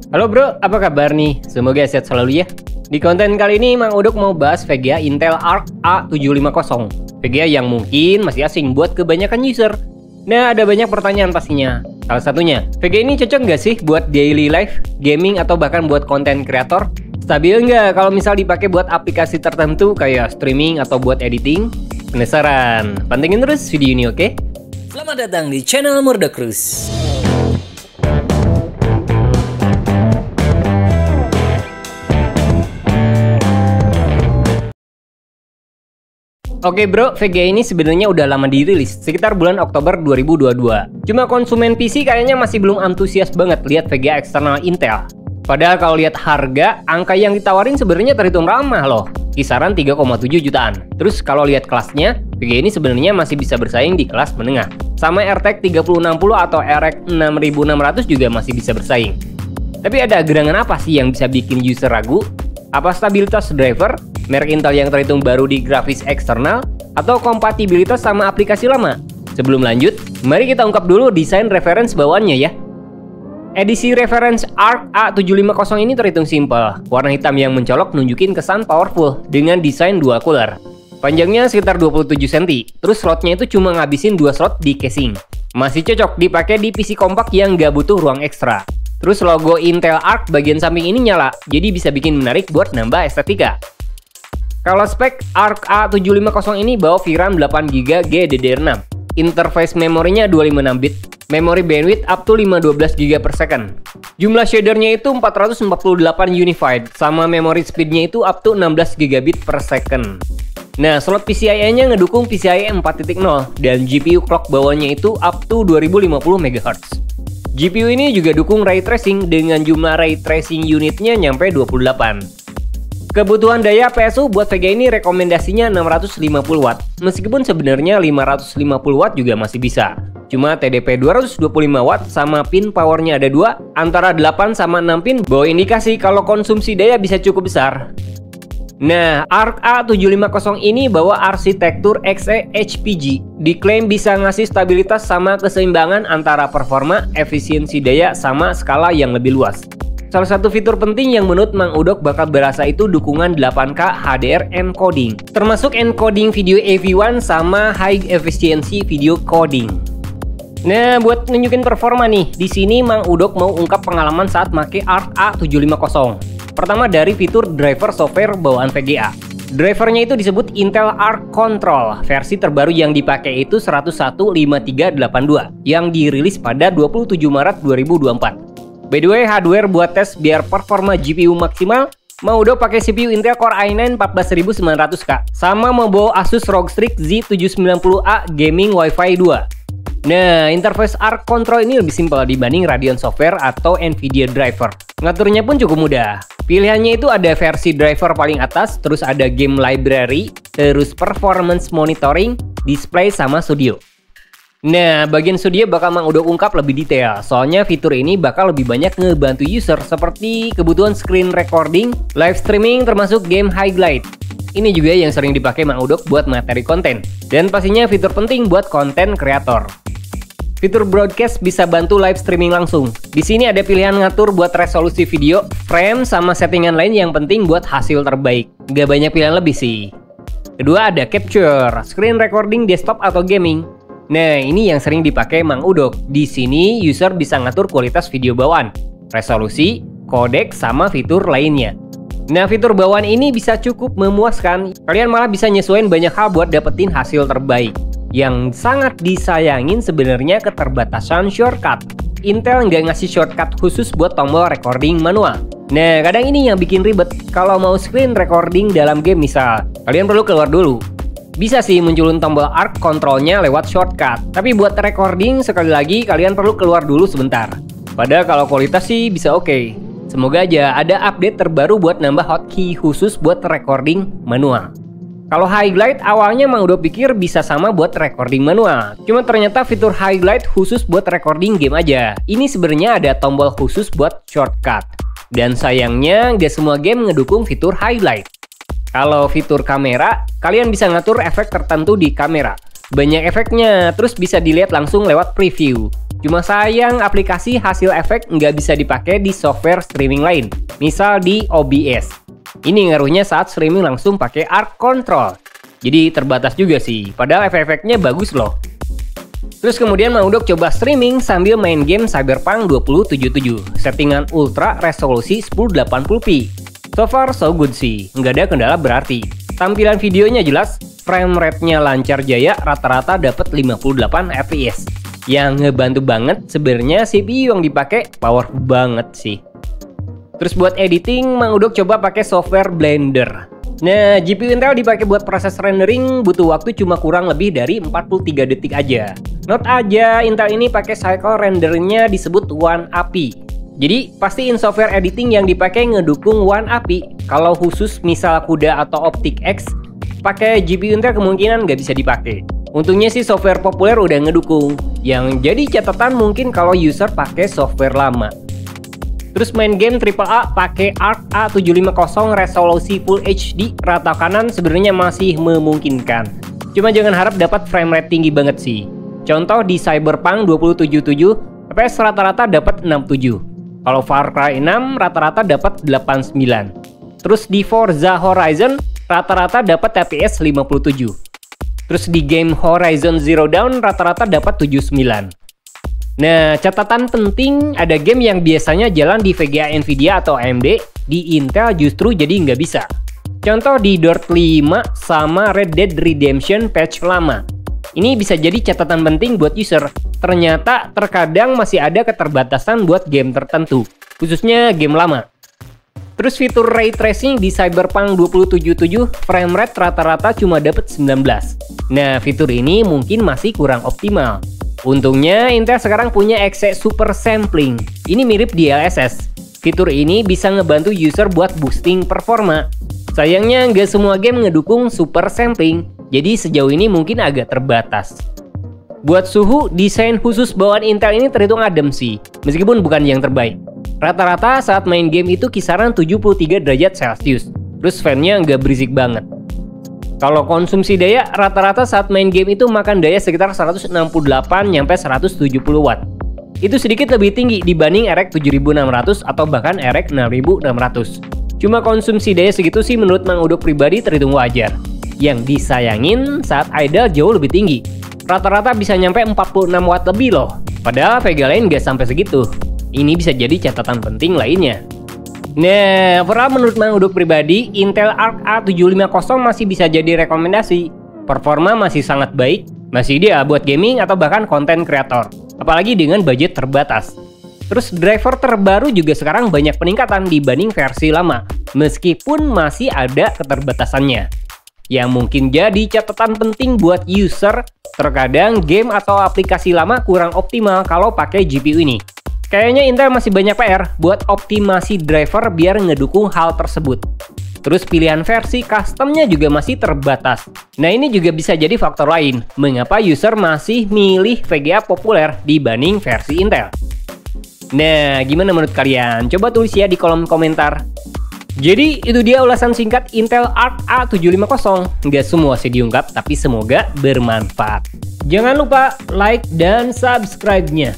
Halo bro, apa kabar nih? Semoga sehat selalu ya. Di konten kali ini Mang Udok mau bahas VGA Intel Arc A750. VGA yang mungkin masih asing buat kebanyakan user. Nah, ada banyak pertanyaan pastinya. Salah satunya, VGA ini cocok nggak sih buat daily life, gaming, atau bahkan buat konten kreator? Stabil nggak kalau misal dipakai buat aplikasi tertentu kayak streaming atau buat editing? Penasaran? Pantengin terus video ini, oke? Selamat datang di channel Murdakrus. Oke bro, VGA ini sebenarnya udah lama dirilis, sekitar bulan Oktober 2022. Cuma konsumen PC kayaknya masih belum antusias banget lihat VGA eksternal Intel. Padahal kalau lihat harga, angka yang ditawarin sebenarnya terhitung ramah loh, kisaran 3,7 jutaan. Terus kalau lihat kelasnya, VGA ini sebenarnya masih bisa bersaing di kelas menengah. Sama RTX 3060 atau RX 6600 juga masih bisa bersaing. Tapi ada gerangan apa sih yang bisa bikin user ragu? Apa stabilitas driver, merek Intel yang terhitung baru di grafis eksternal, atau kompatibilitas sama aplikasi lama? Sebelum lanjut, mari kita ungkap dulu desain reference bawaannya ya. Edisi reference Arc A750 ini terhitung simpel. Warna hitam yang mencolok nunjukin kesan powerful dengan desain dual cooler. Panjangnya sekitar 27 cm, terus slotnya itu cuma ngabisin 2 slot di casing. Masih cocok dipakai di PC kompak yang nggak butuh ruang ekstra. Terus logo Intel Arc bagian samping ini nyala, jadi bisa bikin menarik buat nambah estetika. Kalau spek Arc A750 ini bawa VRAM 8GB GDDR6. Interface memorinya 256 bit, memori bandwidth up to 512 GB per second. Jumlah shadernya itu 448 unified, sama memory speednya itu up to 16 GB per second. Nah, slot PCIe-nya ngedukung PCIe 4.0 dan GPU clock bawahnya itu up to 2050 MHz. GPU ini juga dukung ray tracing dengan jumlah ray tracing unitnya nyampe 28. Kebutuhan daya PSU buat VGA ini rekomendasinya 650 watt, meskipun sebenarnya 550 watt juga masih bisa. Cuma TDP 225 watt sama pin powernya ada 2, antara 8 sama 6 pin bawa indikasi kalau konsumsi daya bisa cukup besar. Nah, Arc A750 ini bawa arsitektur Xe-HPG. Diklaim bisa ngasih stabilitas sama keseimbangan antara performa, efisiensi daya, sama skala yang lebih luas. Salah satu fitur penting yang menurut Mang Udok bakal berasa itu dukungan 8K HDR encoding, termasuk encoding video AV1 sama high efficiency video coding. Nah, buat nunjukin performa nih, di sini Mang Udok mau ungkap pengalaman saat make Arc A750. Pertama dari fitur driver software bawaan VGA. Drivernya itu disebut Intel Arc Control. Versi terbaru yang dipakai itu 101.5382 yang dirilis pada 27 Maret 2024. By the way, hardware buat tes biar performa GPU maksimal, mau udah pakai CPU Intel Core i9 14900K sama mau bawa Asus ROG Strix Z790A Gaming Wi-Fi 2. Nah, interface Arc Control ini lebih simpel dibanding Radeon Software atau Nvidia Driver. Ngaturnya pun cukup mudah. Pilihannya itu ada versi driver paling atas, terus ada game library, terus performance monitoring, display, sama studio. Nah, bagian studio bakal Mang Udok ungkap lebih detail, soalnya fitur ini bakal lebih banyak ngebantu user seperti kebutuhan screen recording, live streaming, termasuk game highlight. Ini juga yang sering dipakai Mang Udok buat materi konten, dan pastinya fitur penting buat konten kreator. Fitur broadcast bisa bantu live streaming langsung. Di sini ada pilihan ngatur buat resolusi video, frame, sama settingan lain yang penting buat hasil terbaik. Gak banyak pilihan lebih sih. Kedua ada capture, screen recording desktop atau gaming. Nah, ini yang sering dipakai Mang Udok. Di sini user bisa ngatur kualitas video bawaan, resolusi, codec, sama fitur lainnya. Nah, fitur bawaan ini bisa cukup memuaskan. Kalian malah bisa nyesuaiin banyak hal buat dapetin hasil terbaik. Yang sangat disayangin sebenarnya keterbatasan shortcut. Intel nggak ngasih shortcut khusus buat tombol recording manual. Nah, kadang ini yang bikin ribet. Kalau mau screen recording dalam game misal, kalian perlu keluar dulu. Bisa sih munculin tombol Arc Control-nya lewat shortcut, tapi buat recording sekali lagi kalian perlu keluar dulu sebentar. Padahal kalau kualitas sih bisa oke. Semoga aja ada update terbaru buat nambah hotkey khusus buat recording manual. Kalau highlight awalnya Mang Udok pikir bisa sama buat recording manual. Cuma ternyata fitur highlight khusus buat recording game aja. Ini sebenarnya ada tombol khusus buat shortcut. Dan sayangnya nggak semua game ngedukung fitur highlight. Kalau fitur kamera, kalian bisa ngatur efek tertentu di kamera. Banyak efeknya, terus bisa dilihat langsung lewat preview. Cuma sayang aplikasi hasil efek nggak bisa dipakai di software streaming lain, misal di OBS. Ini ngaruhnya saat streaming langsung pakai Arc Control. Jadi terbatas juga sih, padahal efek-efeknya bagus loh. Terus kemudian Mang Udok coba streaming sambil main game Cyberpunk 2077, settingan ultra resolusi 1080p. So far so good sih, nggak ada kendala berarti. Tampilan videonya jelas, frame rate-nya lancar jaya, rata-rata dapat 58 fps. Yang ngebantu banget sebenarnya CPU yang dipakai powerful banget sih. Terus buat editing, Mang Udok coba pakai software Blender. Nah, GPU Intel dipakai buat proses rendering butuh waktu cuma kurang lebih dari 43 detik aja. Note aja, Intel ini pakai cycle renderingnya disebut 1API. Jadi, pastiin software editing yang dipakai ngedukung 1API. Kalau khusus misal CUDA atau OptiX, pakai GPU Intel kemungkinan nggak bisa dipakai. Untungnya sih software populer udah ngedukung. Yang jadi catatan mungkin kalau user pakai software lama. Terus main game AAA pakai Arc A750 resolusi Full HD rata kanan sebenarnya masih memungkinkan. Cuma jangan harap dapat frame rate tinggi banget sih. Contoh di Cyberpunk 2077, FPS rata-rata dapat 67. Kalau Far Cry 6 rata-rata dapat 89. Terus di Forza Horizon rata-rata dapat FPS 57. Terus di game Horizon Zero Dawn rata-rata dapat 79. Nah, catatan penting, ada game yang biasanya jalan di VGA Nvidia atau AMD, di Intel justru jadi nggak bisa. Contoh di Dirt 5 sama Red Dead Redemption patch lama. Ini bisa jadi catatan penting buat user. Ternyata terkadang masih ada keterbatasan buat game tertentu, khususnya game lama. Terus fitur Ray Tracing di Cyberpunk 2077 frame rate rata-rata cuma dapat 19. Nah, fitur ini mungkin masih kurang optimal. Untungnya Intel sekarang punya Exe Super Sampling. Ini mirip DLSS. Fitur ini bisa ngebantu user buat boosting performa. Sayangnya nggak semua game ngedukung Super Sampling, jadi sejauh ini mungkin agak terbatas. Buat suhu, desain khusus bawaan Intel ini terhitung adem sih, meskipun bukan yang terbaik. Rata-rata saat main game itu kisaran 73 derajat Celcius, terus fan-nya nggak berisik banget. Kalau konsumsi daya, rata-rata saat main game itu makan daya sekitar 168-170 watt. Itu sedikit lebih tinggi dibanding RX 7600 atau bahkan RX 6600. Cuma konsumsi daya segitu sih menurut Mang Udok pribadi terhitung wajar. Yang disayangin saat idle jauh lebih tinggi. Rata-rata bisa nyampe 46 watt lebih loh. Padahal Vega lain nggak sampai segitu. Ini bisa jadi catatan penting lainnya. Nah, menurut Mang Udok pribadi, Intel Arc A750 masih bisa jadi rekomendasi. Performa masih sangat baik, masih ideal buat gaming atau bahkan konten kreator. Apalagi dengan budget terbatas. Terus driver terbaru juga sekarang banyak peningkatan dibanding versi lama, meskipun masih ada keterbatasannya. Yang mungkin jadi catatan penting buat user, terkadang game atau aplikasi lama kurang optimal kalau pakai GPU ini. Kayaknya Intel masih banyak PR buat optimasi driver biar ngedukung hal tersebut. Terus pilihan versi customnya juga masih terbatas. Nah, ini juga bisa jadi faktor lain mengapa user masih milih VGA populer dibanding versi Intel. Nah, gimana menurut kalian? Coba tulis ya di kolom komentar. Jadi itu dia ulasan singkat Intel Arc A750. Nggak semua sih diungkap, tapi semoga bermanfaat. Jangan lupa like dan subscribe-nya.